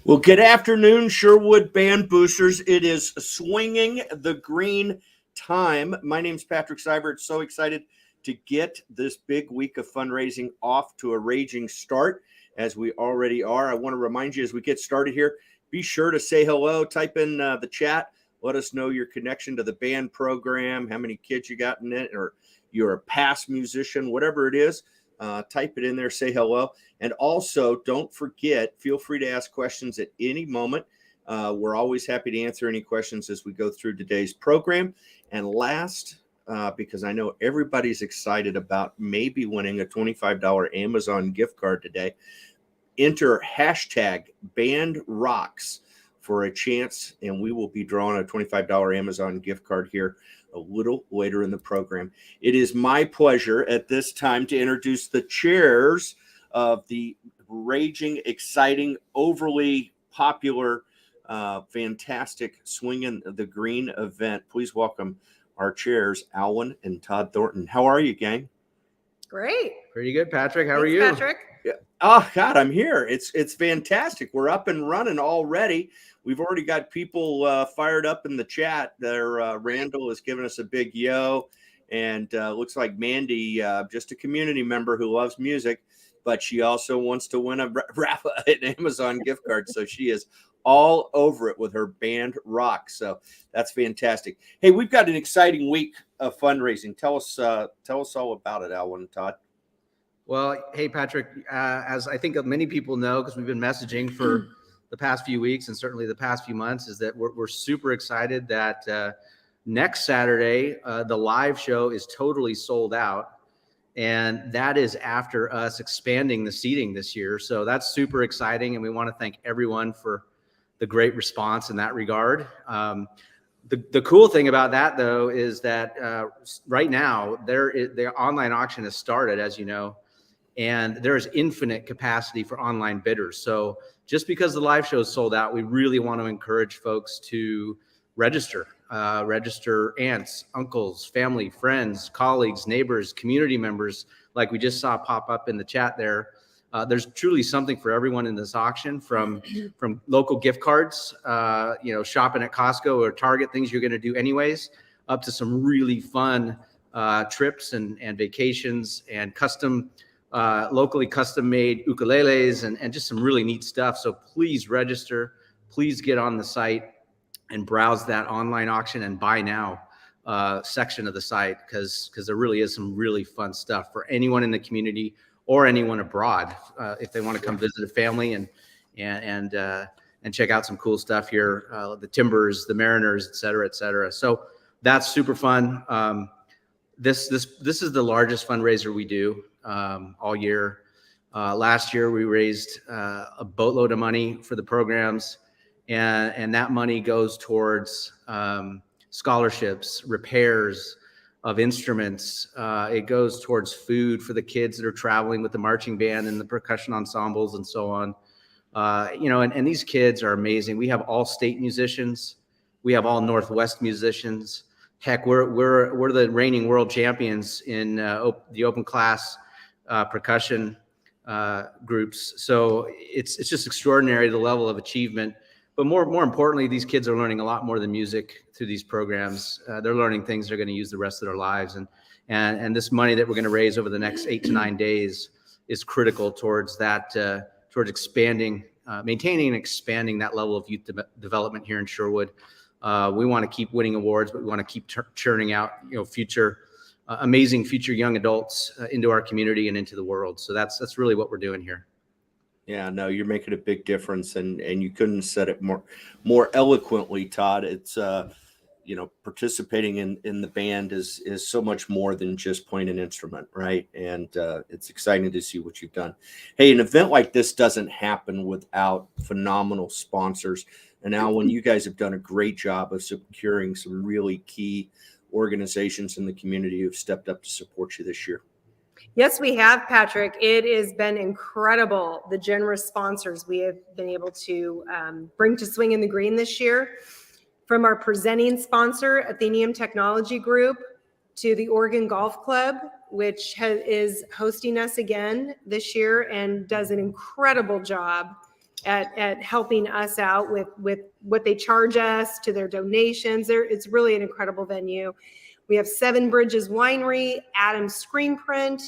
Well, good afternoon, Sherwood Band Boosters. It is Swinging the Green time. My name's Patrick Seibert. So excited to get this big week of fundraising off to a raging start, as we already are. I want to remind you as we get started here, be sure to say hello, type in the chat. Let us know your connection to the band program, how many kids you got in it, or you're a past musician, whatever it is. Type it in there, say hello. And also, don't forget, feel free to ask questions at any moment. We're always happy to answer any questions as we go through today's program. And last, because I know everybody's excited about maybe winning a $25 Amazon gift card today, enter hashtag BandRocks for a chance, and we will be drawing a $25 Amazon gift card here a little later in the program. It is my pleasure at this time to introduce the chairs of the raging, exciting, overly popular, fantastic Swingin' the Green event. Please welcome our chairs, Alwyn and Todd Thornton. How are you, gang? Great. Pretty good, Patrick. How Thanks, are you? Patrick. Yeah. Oh, God, I'm here. It's fantastic. We're up and running already. We've already got people fired up in the chat. Randall has given us a big yo. And looks like Mandy, just a community member who loves music, but she also wants to win an Amazon gift card. So she is all over it with her band rock. So that's fantastic. Hey, we've got an exciting week of fundraising. Tell us all about it, Alwyn and Todd. Well, hey, Patrick, as I think many people know, because we've been messaging for the past few weeks and certainly the past few months, is that we're super excited that next Saturday, the live show is totally sold out. And that is after us expanding the seating this year. So that's super exciting. And we want to thank everyone for the great response in that regard. The cool thing about that, though, is that right now, the online auction has started, as you know, and there is infinite capacity for online bidders. So just because the live show is sold out, we really want to encourage folks to register. Register aunts, uncles, family, friends, colleagues, neighbors, community members, like we just saw pop up in the chat there. There's truly something for everyone in this auction, from local gift cards, shopping at Costco or Target, things you're going to do anyways, up to some really fun trips and vacations and locally custom made ukuleles and just some really neat stuff. So please register, please get on the site and browse that online auction and buy now section of the site, because there really is some really fun stuff for anyone in the community or anyone abroad if they want to come visit a family and check out some cool stuff here, the Timbers, the Mariners, et cetera, et cetera. So that's super fun. This is the largest fundraiser we do all year. Last year we raised a boatload of money for the programs. And that money goes towards scholarships, repairs of instruments. It goes towards food for the kids that are traveling with the marching band and the percussion ensembles and so on. And these kids are amazing. We have all state musicians. We have all Northwest musicians. Heck, we're the reigning world champions in the open class percussion groups. So it's just extraordinary, the level of achievement. But more importantly, these kids are learning a lot more than music through these programs. They're learning things they're going to use the rest of their lives. And this money that we're going to raise over the next 8 to 9 days is critical towards that, towards expanding, maintaining and expanding that level of youth development here in Sherwood. We want to keep winning awards, but we want to keep churning out, amazing future young adults into our community and into the world. So that's really what we're doing here. Yeah, no, you're making a big difference, and you couldn't have said it more eloquently, Todd. It's participating in the band is so much more than just playing an instrument, right? And it's exciting to see what you've done. Hey, an event like this doesn't happen without phenomenal sponsors. And Alwyn, you guys have done a great job of securing some really key organizations in the community who've stepped up to support you this year. Yes, we have, Patrick. It has been incredible, the generous sponsors we have been able to bring to Swingin' the Green this year. From our presenting sponsor, Athenium Technology Group, to the Oregon Golf Club, which is hosting us again this year and does an incredible job at helping us out with what they charge us to their donations. It's really an incredible venue. We have Seven Bridges Winery, Adams Screen Print,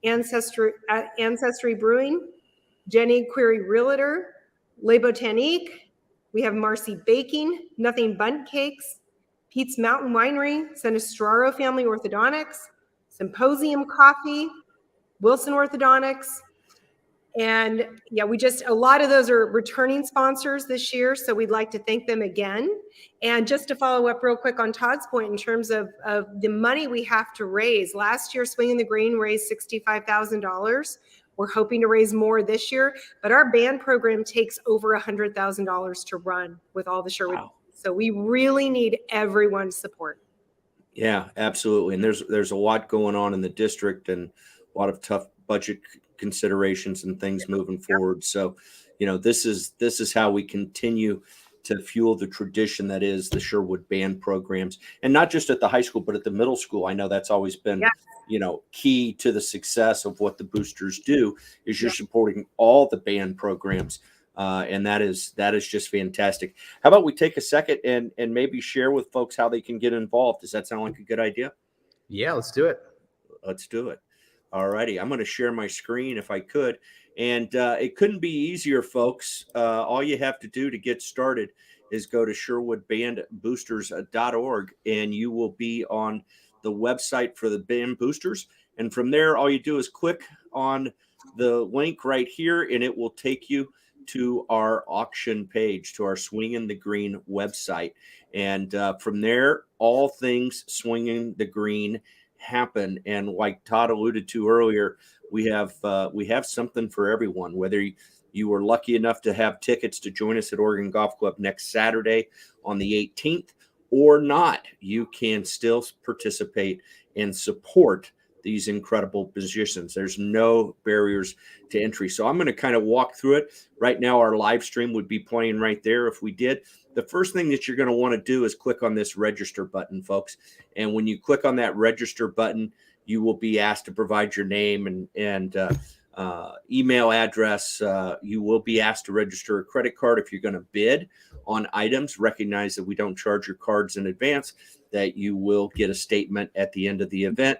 Ancestry Brewing, Jenny Query Realtor, Le Botanique. We have Marcy Baking, Nothing Bundt Cakes, Pete's Mountain Winery, Sinistraro Family Orthodontics, Symposium Coffee, Wilson Orthodontics. And yeah, a lot of those are returning sponsors this year. So we'd like to thank them again. And just to follow up real quick on Todd's point in terms of the money we have to raise, last year, Swingin the Green raised $65,000. We're hoping to raise more this year, but our band program takes over $100,000 to run with all the Sherwood. Wow. So we really need everyone's support. Yeah, absolutely. And there's a lot going on in the district and a lot of tough budget considerations and things moving forward. So, this is how we continue to fuel the tradition that is the Sherwood Band programs, and not just at the high school, but at the middle school. I know that's always been, key to the success of what the boosters do is you're supporting all the band programs. And that is just fantastic. How about we take a second and maybe share with folks how they can get involved? Does that sound like a good idea? Yeah, let's do it. Let's do it. All righty. I'm going to share my screen if I could. And it couldn't be easier, folks. All you have to do to get started is go to sherwoodbandboosters.org, and you will be on the website for the band boosters. And from there, all you do is click on the link right here, and it will take you to our auction page, to our Swingin the Green website. And from there, all things Swingin the Green happen. And like Todd alluded to earlier, we have something for everyone. Whether you were lucky enough to have tickets to join us at Oregon Golf Club next Saturday on the 18th or not, you can still participate and support these incredible musicians. There's no barriers to entry. So I'm going to kind of walk through it. Right now, our live stream would be playing right there if we did. The first thing that you're going to want to do is click on this register button, folks. And when you click on that register button, you will be asked to provide your name and email address. You will be asked to register a credit card if you're going to bid on items. Recognize that we don't charge your cards in advance, that you will get a statement at the end of the event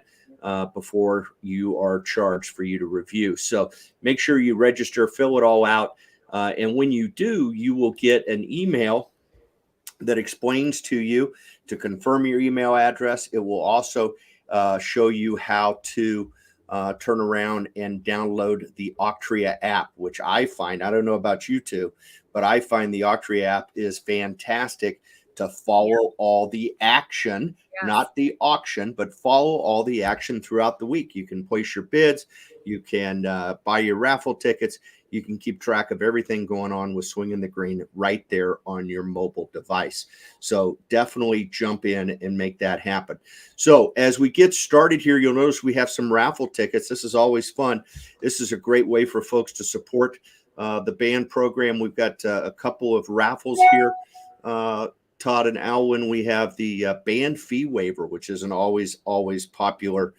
before you are charged for you to review. So make sure you register, fill it all out. And when you do, you will get an email that explains to you to confirm your email address. It will also show you how to turn around and download the Octria app, which I don't know about you two, but I find the Octria app is fantastic to follow all the action, not the auction, but follow all the action throughout the week. You can place your bids, you can buy your raffle tickets, you can keep track of everything going on with Swingin the Green right there on your mobile device. So definitely jump in and make that happen. So as we get started here, you'll notice we have some raffle tickets. This is always fun. This is a great way for folks to support the band program. We've got a couple of raffles here. Todd and Alwyn, we have the band fee waiver, which is an always popular.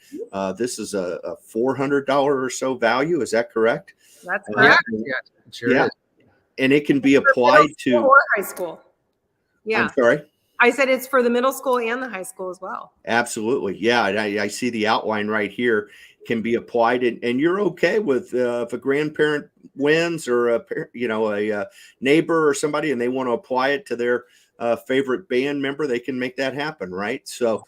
This is a $400 or so value. Is that correct? That's correct. Sure is. And it can be applied to or high school. Yeah. I'm sorry. I said it's for the middle school and the high school as well. Absolutely. Yeah. I see the outline right here. Can be applied, and you're okay with if a grandparent wins or a neighbor or somebody and they want to apply it to their favorite band member, they can make that happen, right? So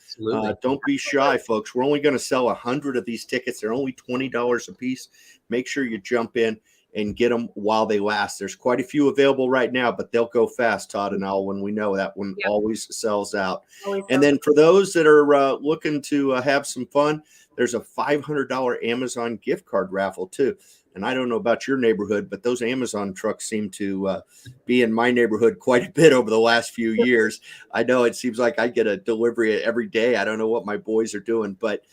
don't be shy, folks. We're only going to sell 100 of these tickets. They're only $20 a piece. Make sure you jump in and get them while they last. There's quite a few available right now, but they'll go fast, Todd and Alwyn. We know that one always sells out. And then for those that are looking to have some fun, there's a $500 Amazon gift card raffle too. And I don't know about your neighborhood, but those Amazon trucks seem to be in my neighborhood quite a bit over the last few years. I know it seems like I get a delivery every day. I don't know what my boys are doing, but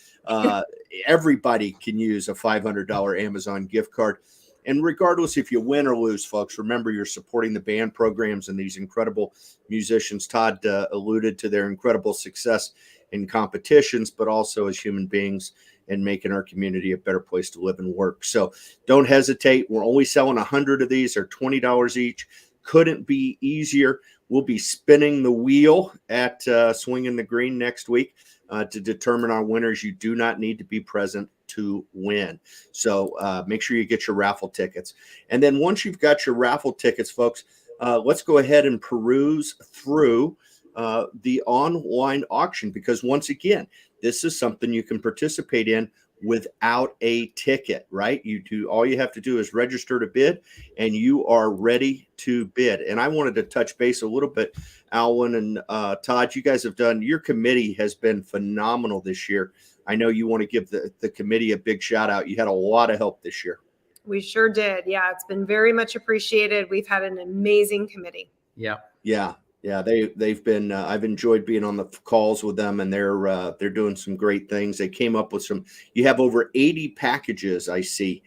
everybody can use a $500 Amazon gift card. And regardless if you win or lose, folks, remember you're supporting the band programs and these incredible musicians. Todd alluded to their incredible success in competitions, but also as human beings and making our community a better place to live and work. So don't hesitate. We're only selling 100 of these. They're $20 each. Couldn't be easier. We'll be spinning the wheel at Swingin the Green next week to determine our winners. You do not need to be present to win. So make sure you get your raffle tickets. And then once you've got your raffle tickets, folks, let's go ahead and peruse through the online auction, because once again, this is something you can participate in without a ticket, right? All you have to do is register to bid and you are ready to bid. And I wanted to touch base a little bit, Alwyn and Todd, you guys have done, your committee has been phenomenal this year. I know you want to give the committee a big shout out. You had a lot of help this year. We sure did. Yeah, it's been very much appreciated. We've had an amazing committee. Yeah. Yeah, they've been. I've enjoyed being on the calls with them, and they're doing some great things. They came up with some. You have over 80 packages. I see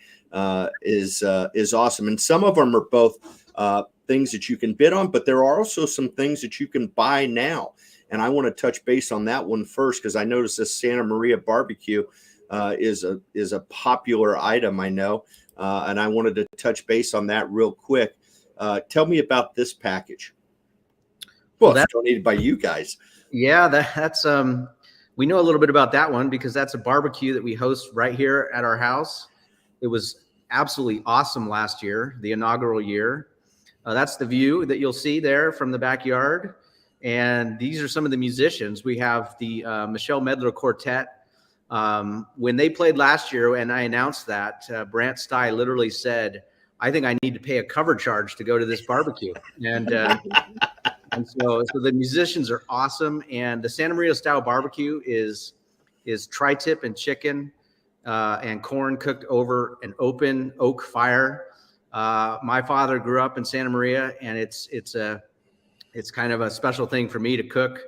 is awesome, and some of them are both things that you can bid on, but there are also some things that you can buy now. And I want to touch base on that one first, because I noticed this Santa Maria barbecue is a popular item. I know, and I wanted to touch base on that real quick. Tell me about this package. Well, that's donated by you guys. Yeah, that's we know a little bit about that one because that's a barbecue that we host right here at our house. It was absolutely awesome last year, the inaugural year. That's the view that you'll see there from the backyard. And these are some of the musicians. We have the Michelle Medler Quartet. When they played last year, and I announced that, Brant Stye literally said, "I think I need to pay a cover charge to go to this barbecue." And so the musicians are awesome. And the Santa Maria style barbecue is tri-tip and chicken and corn cooked over an open oak fire. My father grew up in Santa Maria, and it's kind of a special thing for me to cook,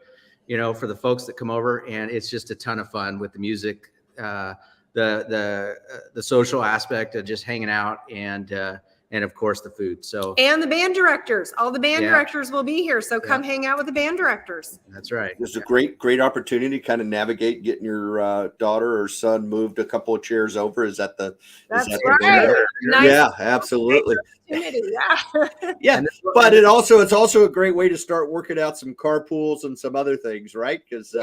for the folks that come over. And it's just a ton of fun with the music, the social aspect of just hanging out, and of course the food. So, and the band directors, all the band directors will be here. So come hang out with the band directors. That's right. It's a great opportunity to kind of navigate getting your daughter or son moved a couple of chairs over. That's right. Nice. Yeah, absolutely. Yeah. But it's also a great way to start working out some carpools and some other things, right? Because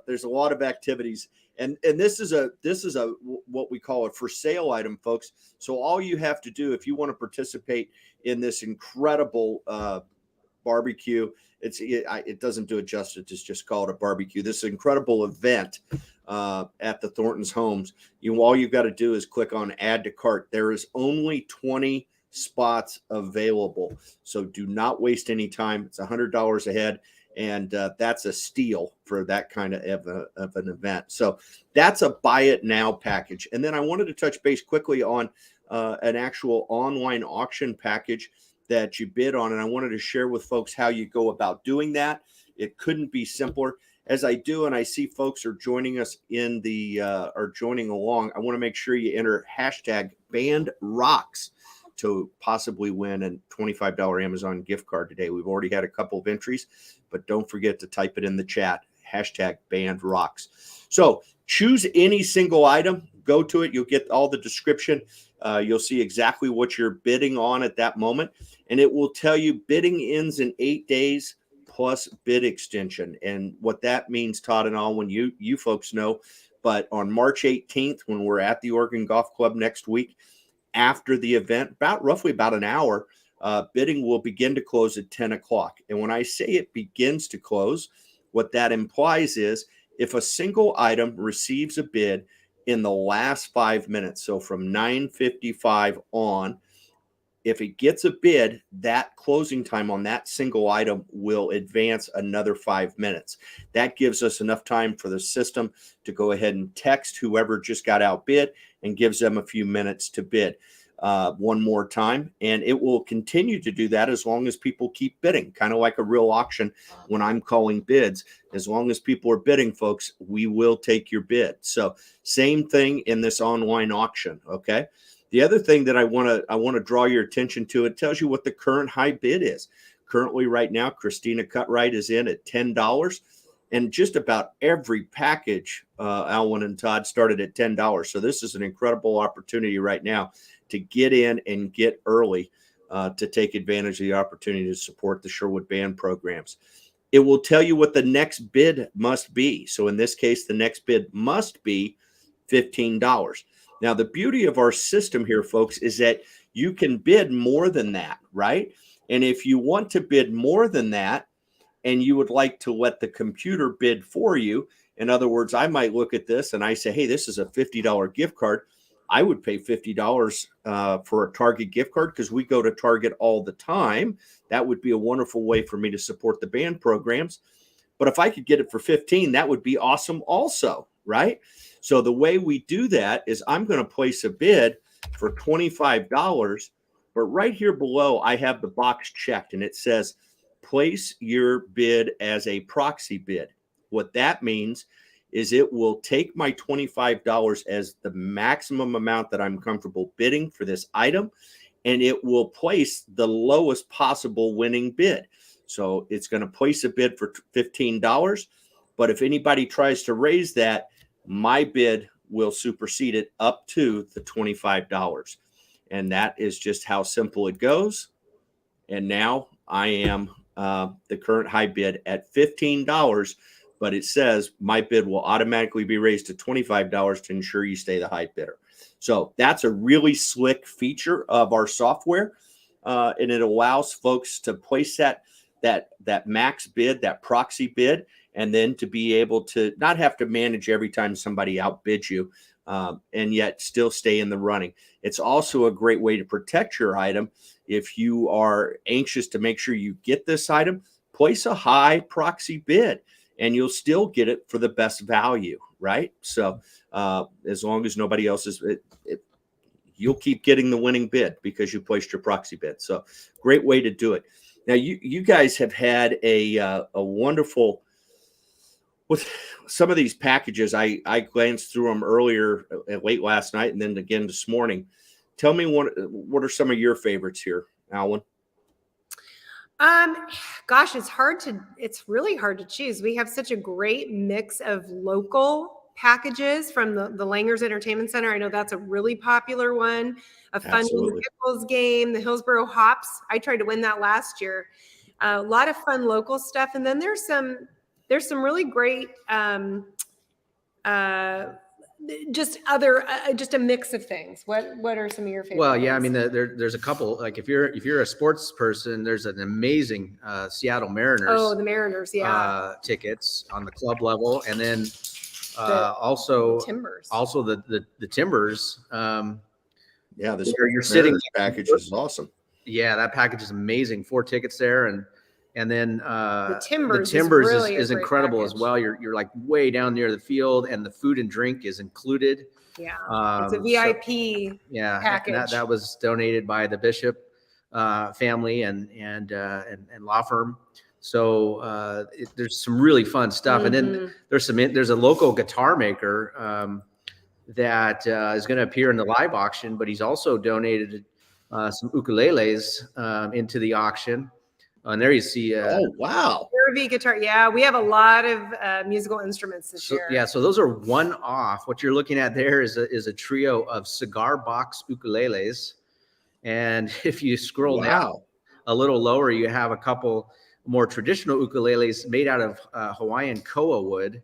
there's a lot of activities. And this is a what we call a for sale item, folks. So all you have to do if you want to participate in this incredible barbecue, it doesn't do it justice. It's just called a barbecue. This incredible event at the Thornton's homes. All you've got to do is click on add to cart. There is only 20 spots available, so do not waste any time. It's $100 a head. And that's a steal for that kind of an event. So that's a buy it now package. And then I wanted to touch base quickly on an actual online auction package that you bid on. And I wanted to share with folks how you go about doing that. It couldn't be simpler. As I do, and I see folks are joining us are joining along, I want to make sure you enter hashtag #BandRocks to possibly win a $25 Amazon gift card today. We've already had a couple of entries, but don't forget to type it in the chat, hashtag #BandRocks. So choose any single item, go to it. You'll get all the description. You'll see exactly what you're bidding on at that moment. And it will tell you bidding ends in 8 days plus bid extension. And what that means, Todd and all, when you folks know, but on March 18th, when we're at the Oregon Golf Club next week, after the event, roughly about an hour, bidding will begin to close at 10 o'clock. And when I say it begins to close, what that implies is if a single item receives a bid in the last 5 minutes, so from 9:55 on, if it gets a bid, that closing time on that single item will advance another 5 minutes. That gives us enough time for the system to go ahead and text whoever just got outbid and gives them a few minutes to bid one more time. And it will continue to do that as long as people keep bidding, kind of like a real auction when I'm calling bids. As long as people are bidding, folks, we will take your bid. So same thing in this online auction, okay? The other thing that I want to draw your attention to, it tells you what the current high bid is. Currently right now, Christina Cutright is in at $10. And just about every package, Alwyn and Todd, started at $10. So this is an incredible opportunity right now to get in and get early to take advantage of the opportunity to support the Sherwood Band programs. It will tell you what the next bid must be. So in this case, the next bid must be $15. Now, the beauty of our system here, folks, is that you can bid more than that, right? And if you want to bid more than that, and you would like to let the computer bid for you, in other words, I might look at this and I say, hey, this is a $50 gift card. I would pay $50 for a Target gift card because we go to Target all the time. That would be a wonderful way for me to support the band programs. But if I could get it for 15, that would be awesome also, right? So the way we do that is I'm going to place a bid for $25, but right here below, I have the box checked and it says, place your bid as a proxy bid. What that means is it will take my $25 as the maximum amount that I'm comfortable bidding for this item, and it will place the lowest possible winning bid. So it's going to place a bid for $15, but if anybody tries to raise that, my bid will supersede it up to the $25. And that is just how simple it goes. And now I am the current high bid at $15, but it says my bid will automatically be raised to $25 to ensure you stay the high bidder. So that's a really slick feature of our software, and it allows folks to place that max bid, that proxy bid, and then to be able to not have to manage every time somebody outbids you, and yet still stay in the running. It's also a great way to protect your item. If you are anxious to make sure you get this item, place a high proxy bid and you'll still get it for the best value, right? So as long as nobody else is, you'll keep getting the winning bid because you placed your proxy bid. So great way to do it. Now, you guys have had a wonderful, with some of these packages, I glanced through them earlier, late last night, and then again this morning. Tell me what are some of your favorites here, Alwyn? Gosh, it's really hard to choose. We have such a great mix of local packages from the Langers Entertainment Center. I know that's a really popular one. A fun Pickles game, the Hillsboro Hops. I tried to win that last year. A lot of fun local stuff, and then there's some really great just a mix of things. What are some of your favorites? Well, yeah, I mean, there's a couple. Like if you're a sports person, there's an amazing Seattle Mariners. Oh, the Mariners, yeah. Tickets on the club level, and then also Timbers. Also the Timbers. Yeah, this you're sitting package is awesome. Yeah, that package is amazing. 4 tickets there, and then the Timbers is incredible as well. You're like way down near the field, and the food and drink is included. Yeah, it's a VIP package. That was donated by the Bishop family and law firm. So there's some really fun stuff, and then there's a local guitar maker that is going to appear in the live auction, but he's also donated some ukuleles into the auction. And there you see. Oh, wow. Curvy guitar. Yeah, we have a lot of musical instruments this year. Yeah, so those are one-off. What you're looking at there is a trio of cigar box ukuleles. And if you scroll down a little lower, you have a couple more traditional ukuleles made out of Hawaiian koa wood.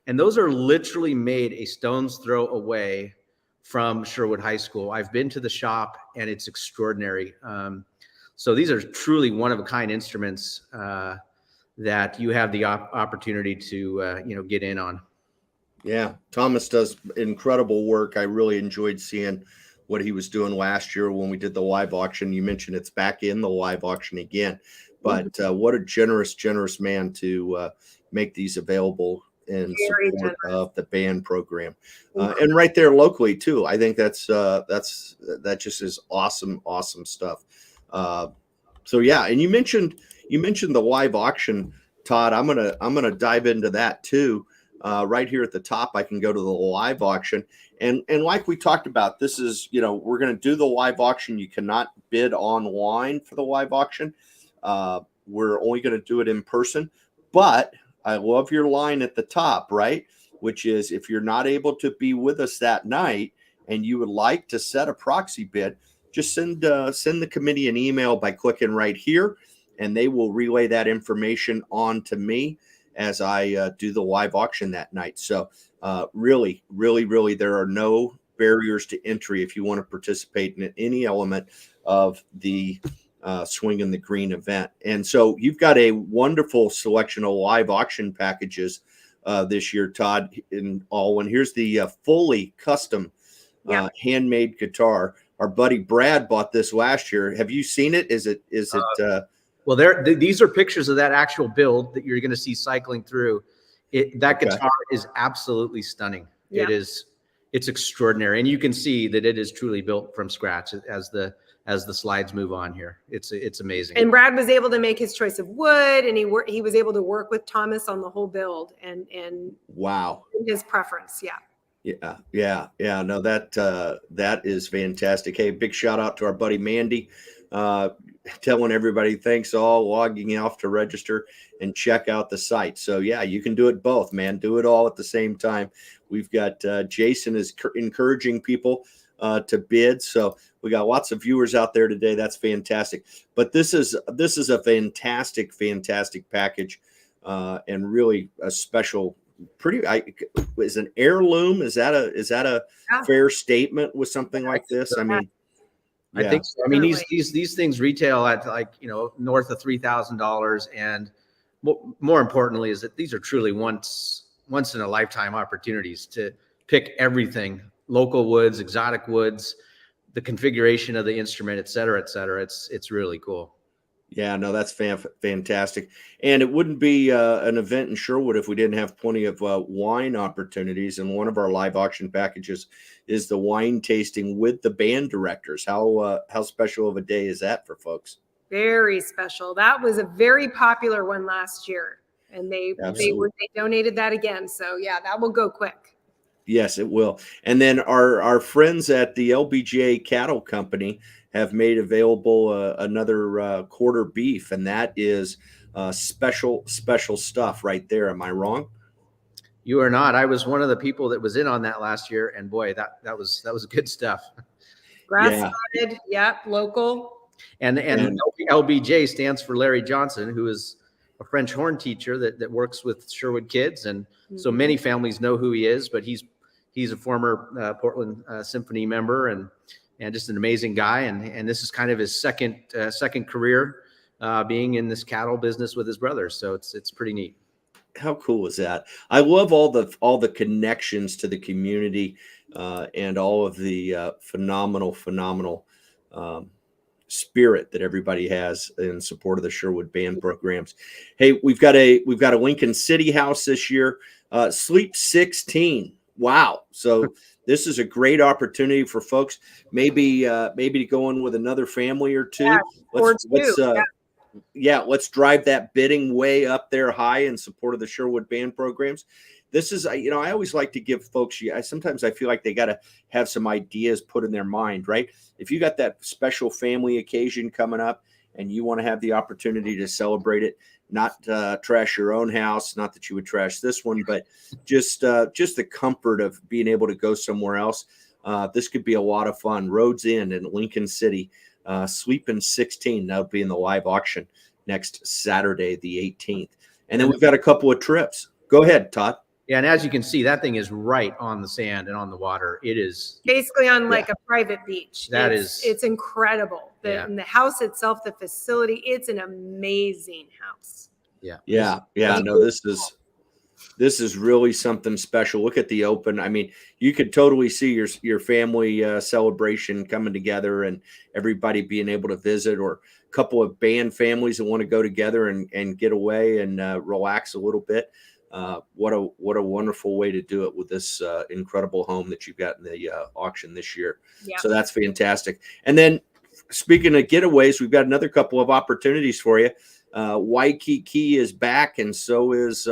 And those are literally made a stone's throw away from Sherwood High School. I've been to the shop, and it's extraordinary. So these are truly one-of-a-kind instruments that you have the opportunity to get in on. Yeah, Thomas does incredible work. I really enjoyed seeing what he was doing last year when we did the live auction. You mentioned it's back in the live auction again, but what a generous man to make these available in support of the band program, and right there locally too. I think that just is awesome stuff. So yeah, and you mentioned the live auction, Todd. I'm gonna dive into that too. Right here at the top, I can go to the live auction, and like we talked about, this is we're gonna do the live auction. You cannot bid online for the live auction. We're only gonna do it in person, but I love your line at the top, right? Which is, if you're not able to be with us that night and you would like to set a proxy bid, just send the committee an email by clicking right here, and they will relay that information on to me as I do the live auction that night. So really, really, really, there are no barriers to entry if you want to participate in any element of the Swingin the Green event. And so you've got a wonderful selection of live auction packages this year, Todd, in all one. Here's the fully custom handmade guitar. Our buddy Brad bought this last year. Have you seen it? Is it well, these are pictures of that actual build that you're going to see cycling through. That guitar is absolutely stunning. Yeah. It's extraordinary, and you can see that it is truly built from scratch as the slides move on here. It's amazing. And Brad was able to make his choice of wood, and he was able to work with Thomas on the whole build and wow, his preference. Yeah. No, that is fantastic. Hey, big shout out to our buddy Mandy, telling everybody thanks all, logging off to register and check out the site. So yeah, you can do it both, man. Do it all at the same time. We've got Jason is encouraging people to bid. So we got lots of viewers out there today. That's fantastic. But this is a fantastic package, and really a special. Is an heirloom. Is that a fair statement with something like this? I mean, I think so. I mean, these things retail at north of $3,000, and more importantly is that these are truly once in a lifetime opportunities to pick everything: local woods, exotic woods, the configuration of the instrument, et cetera, et cetera. It's really cool. Yeah, no, that's fantastic. And it wouldn't be an event in Sherwood if we didn't have plenty of wine opportunities. And one of our live auction packages is the wine tasting with the band directors. How special of a day is that for folks? Very special. That was a very popular one last year, and they donated that again. So yeah, that will go quick. Yes, it will. And then our friends at the LBJ Cattle Company have made available another quarter beef, and that is special stuff right there. Am I wrong? You are not. I was one of the people that was in on that last year, and boy, that was good stuff. Grass-fed, local. And LBJ stands for Larry Johnson, who is a French horn teacher that works with Sherwood kids, and so many families know who he is. But he's a former Portland Symphony member and just an amazing guy. And this is kind of his second career being in this cattle business with his brothers. So it's pretty neat. How cool is that? I love all the connections to the community and all of the phenomenal spirit that everybody has in support of the Sherwood Band programs. Hey, we've got a Lincoln City House this year. Sleep 16. Wow. So this is a great opportunity for folks, maybe to go in with another family or two. Let's drive that bidding way up there high in support of the Sherwood Band programs. This is, I always like to give folks, sometimes I feel like they got to have some ideas put in their mind, right? If you got that special family occasion coming up and you want to have the opportunity to celebrate it, not trash your own house, not that you would trash this one, but just the comfort of being able to go somewhere else. This could be a lot of fun. Rhodes Inn in Lincoln City, Sleeping 16. That'll be in the live auction next Saturday, the 18th. And then we've got a couple of trips. Go ahead, Todd. Yeah, and as you can see, that thing is right on the sand and on the water. It is basically on like a private beach. It's incredible. And the house itself, the facility, it's an amazing house. Yeah. No, this is really something special. Look at the open. I mean, you could totally see your family celebration coming together and everybody being able to visit, or a couple of band families that want to go together and get away and relax a little bit. What a wonderful way to do it with this incredible home that you've got in the auction this year. Yeah. So that's fantastic. And then speaking of getaways, we've got another couple of opportunities for you. Waikiki is back, and so is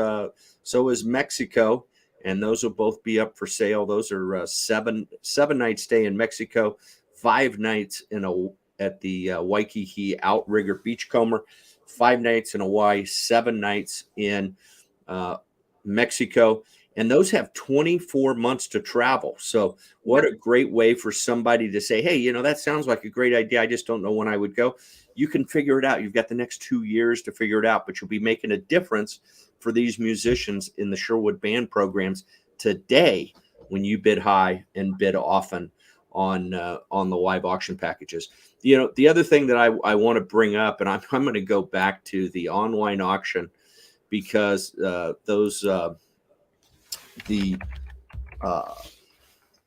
Mexico, and those will both be up for sale. Those are 7 night stay in Mexico, 5 nights at the Waikiki Outrigger Beachcomber, 5 nights in Hawaii, 7 nights in Mexico, and those have 24 months to travel. So what a great way for somebody to say, hey, you know, that sounds like a great idea. I just don't know when I would go. You can figure it out. You've got the next 2 years to figure it out, but you'll be making a difference for these musicians in the Sherwood Band programs today when you bid high and bid often on the live auction packages. You know, the other thing that I want to bring up, and I'm going to go back to the online auction, because those the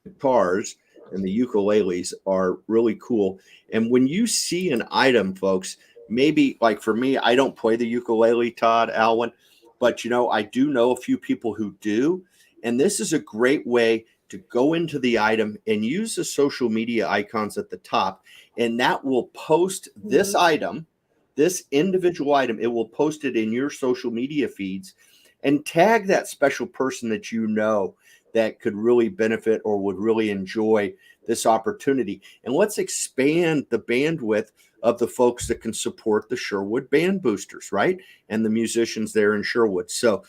guitars and the ukuleles are really cool. And when you see an item, folks, maybe like for me, I don't play the ukulele, Todd, Alwyn, but you know, I do know a few people who do. And this is a great way to go into the item and use the social media icons at the top, and that will post this item, this individual item. It will post it in your social media feeds and tag that special person that you know that could really benefit or would really enjoy this opportunity. And let's expand the bandwidth of the folks that can support the Sherwood Band Boosters, right? And the musicians there in Sherwood. So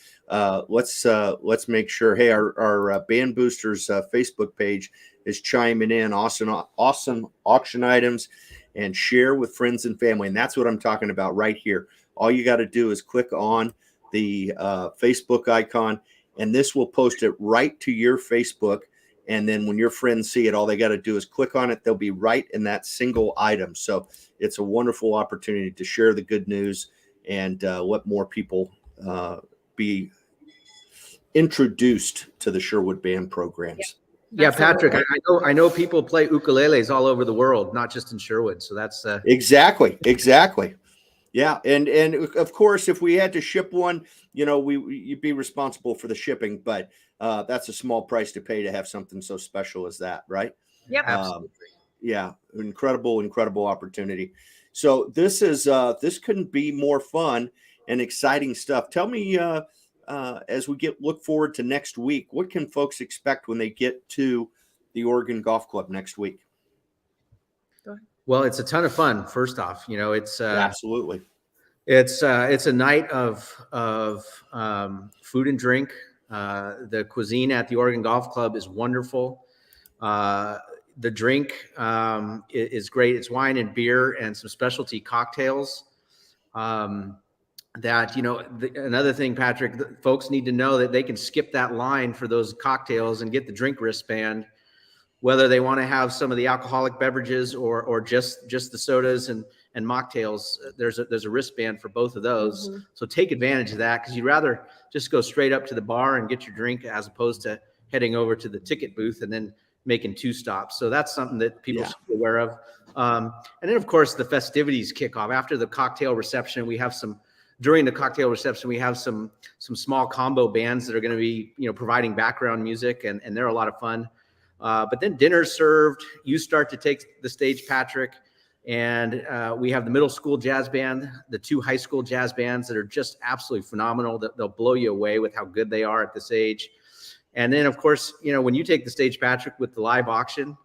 let's make sure, hey, our Band Boosters Facebook page is chiming in awesome auction items, and share with friends and family. And that's what I'm talking about right here. All you got to do is click on the Facebook icon, and this will post it right to your Facebook. And then when your friends see it, all they got to do is click on it. They'll be right in that single item. So it's a wonderful opportunity to share the good news and let more people be introduced to the Sherwood Band programs. Yeah, Patrick, I know people play ukuleles all over the world, not just in Sherwood. So that's exactly. Yeah, and of course, if we had to ship one, you know, you'd be responsible for the shipping, but that's a small price to pay to have something so special as that, right? Yep. Yeah, incredible opportunity. So this couldn't be more fun and exciting stuff. Tell me, as we look forward to next week, what can folks expect when they get to the Oregon Golf Club next week? Well, it's a ton of fun. First off, you know, it's absolutely. It's a night of food and drink. The cuisine at the Oregon Golf Club is wonderful. The drink is great. It's wine and beer and some specialty cocktails. That, you know, another thing, Patrick, folks need to know that they can skip that line for those cocktails and get the drink wristband, whether they want to have some of the alcoholic beverages or just the sodas and mocktails. There's a wristband for both of those. So take advantage of that, because you'd rather just go straight up to the bar and get your drink as opposed to heading over to the ticket booth and then making 2 stops. So that's something that people should be aware of. And then, of course, the festivities kick off after the cocktail reception. During the cocktail reception, we have some small combo bands that are going to be, you know, providing background music, and they're a lot of fun. But then dinner's served. You start to take the stage, Patrick, and we have the middle school jazz band, the 2 high school jazz bands that are just absolutely phenomenal. They'll blow you away with how good they are at this age. And then, of course, you know, when you take the stage, Patrick, with the live auction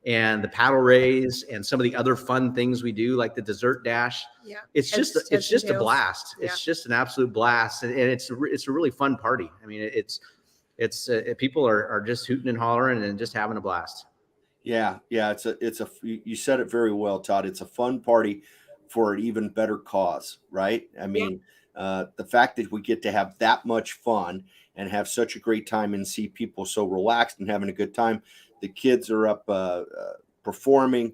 and the paddle raise and some of the other fun things we do, like the dessert dash, it's just a blast. Yeah. It's just an absolute blast, and it's a really fun party. I mean, it's people are just hooting and hollering and just having a blast. Yeah. You said it very well, Todd. It's a fun party for an even better cause, right? I mean, the fact that we get to have that much fun and have such a great time and see people so relaxed and having a good time. The kids are up performing.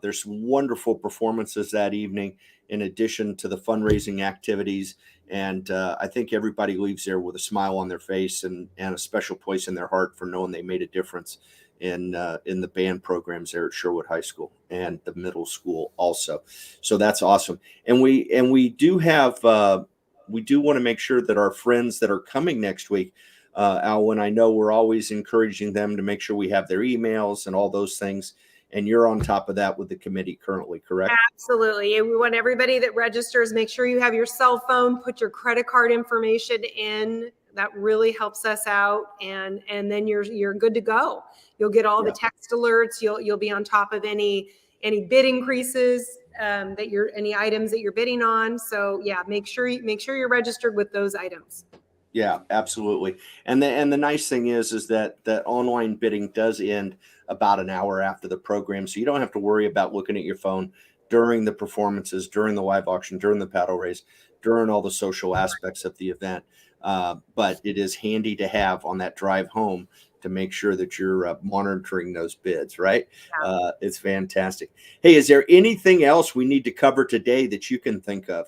There's some wonderful performances that evening, in addition to the fundraising activities. And I think everybody leaves there with a smile on their face and a special place in their heart for knowing they made a difference in the band programs there at Sherwood High School and the middle school also. So that's awesome. And we do want to make sure that our friends that are coming next week, Alwyn, I know we're always encouraging them to make sure we have their emails and all those things. And you're on top of that with the committee currently, correct? Absolutely. We want everybody that registers, make sure you have your cell phone, put your credit card information in. That really helps us out. And then you're good to go. You'll get all the text alerts. You'll be on top of any bid increases, any items that you're bidding on. So yeah, make sure you're registered with those items. Yeah, absolutely. And the nice thing is that online bidding does end about an hour after the program, so you don't have to worry about looking at your phone during the performances, during the live auction, during the paddle race, during all the social aspects of the event. But it is handy to have on that drive home to make sure that you're monitoring those bids, right? Yeah. It's fantastic. Hey, is there anything else we need to cover today that you can think of?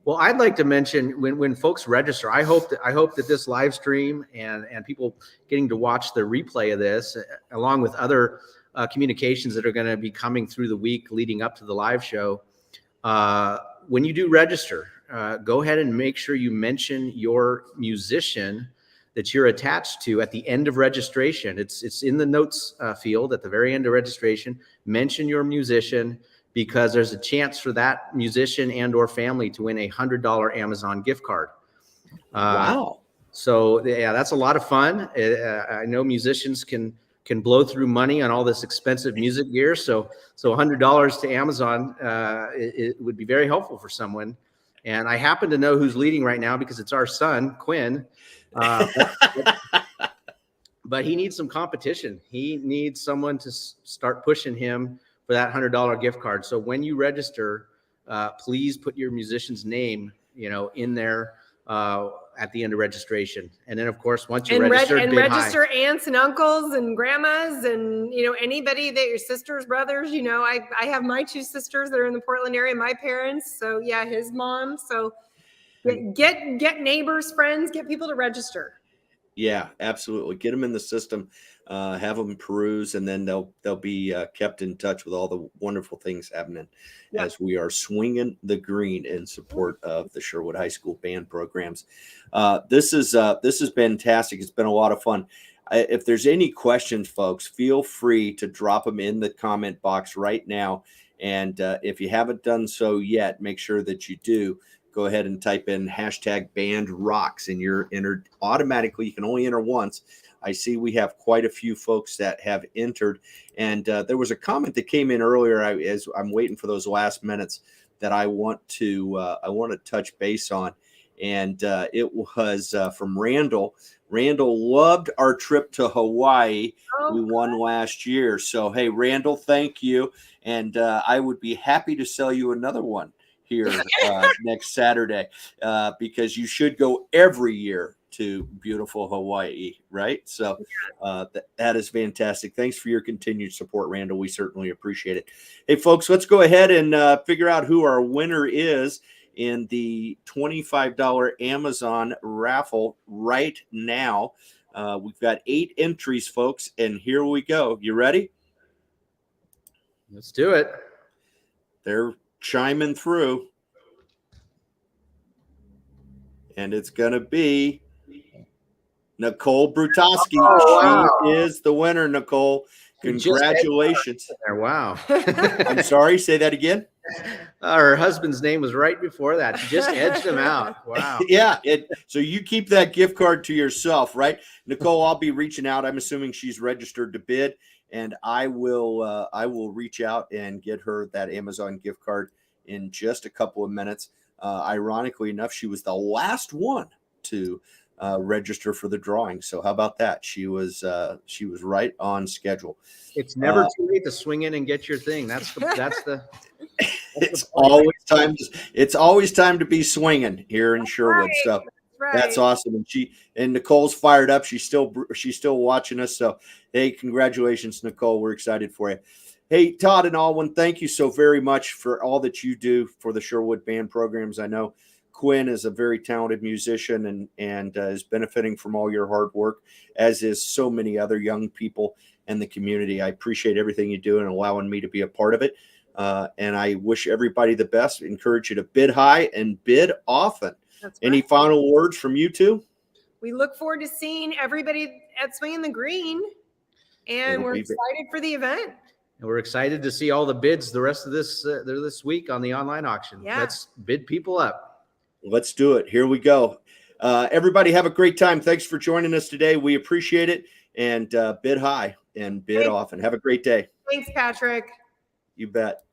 Well, I'd like to mention when folks register, I hope that this live stream and people getting to watch the replay of this, along with other communications that are going to be coming through the week leading up to the live show, when you do register, go ahead and make sure you mention your musician that you're attached to at the end of registration. It's in the notes field at the very end of registration. Mention your musician, because there's a chance for that musician and or family to win $100 Amazon gift card. Wow. So yeah, that's a lot of fun. I know musicians can blow through money on all this expensive music gear. So $100 to Amazon, it would be very helpful for someone. And I happen to know who's leading right now because it's our son, Quinn. But he needs some competition. He needs someone to start pushing him for that $100 gift card. So when you register, please put your musician's name, in there at the end of registration. And then, of course, once you're registered, register aunts and uncles and grandmas and anybody that your sisters, brothers. I have my 2 sisters that are in the Portland area. My parents, so yeah, his mom. So get neighbors, friends, get people to register. Yeah, absolutely. Get them in the system, have them peruse, and then they'll be kept in touch with all the wonderful things happening as we are swinging the green in support of the Sherwood High School band programs. This is fantastic. It's been a lot of fun. If there's any questions, folks, feel free to drop them in the comment box right now. And if you haven't done so yet, make sure that you do. Go ahead and type in #BandRocks and you're entered automatically. You can only enter once. I see we have quite a few folks that have entered. And there was a comment that came in earlier as I'm waiting for those last minutes that I want to touch base on. And it was from Randall. Randall loved our trip to Hawaii. We won last year. So, hey, Randall, thank you. And I would be happy to sell you another one here next Saturday, because you should go every year to beautiful Hawaii, right? So that is fantastic. Thanks for your continued support, Randall. We certainly appreciate it. Hey, folks, let's go ahead and figure out who our winner is in the $25 Amazon raffle right now. We've got 8 entries, folks, and here we go. You ready? Let's do it. They're chiming through, and it's going to be Nicole Brutowski. She is the winner, Nicole. Congratulations. Wow. I'm sorry, say that again. Her husband's name was right before that. She just edged him out. Wow. Yeah. So you keep that gift card to yourself, right? Nicole, I'll be reaching out. I'm assuming she's registered to bid, and I will reach out and get her that Amazon gift card in just a couple of minutes. Ironically enough, she was the last one to register for the drawing. So how about that? She was right on schedule. It's never too late to swing in and get your thing. It's always time to be swinging here in Sherwood. Right. So that's awesome. And Nicole's fired up. She's still watching us. So hey, congratulations, Nicole. We're excited for you. Hey, Todd and Alwyn, thank you so very much for all that you do for the Sherwood band programs. I know Quinn is a very talented musician and is benefiting from all your hard work, as is so many other young people in the community. I appreciate everything you do and allowing me to be a part of it. And I wish everybody the best. Encourage you to bid high and bid often. That's Any right. final words from you two? We look forward to seeing everybody at Swingin the Green, and we're excited for the event. And we're excited to see all the bids the rest of this week on the online auction. Yeah. Let's bid people up. Let's do it. Here we go. Everybody have a great time. Thanks for joining us today. We appreciate it. And bid high and bid often. Have a great day. Thanks, Patrick. You bet.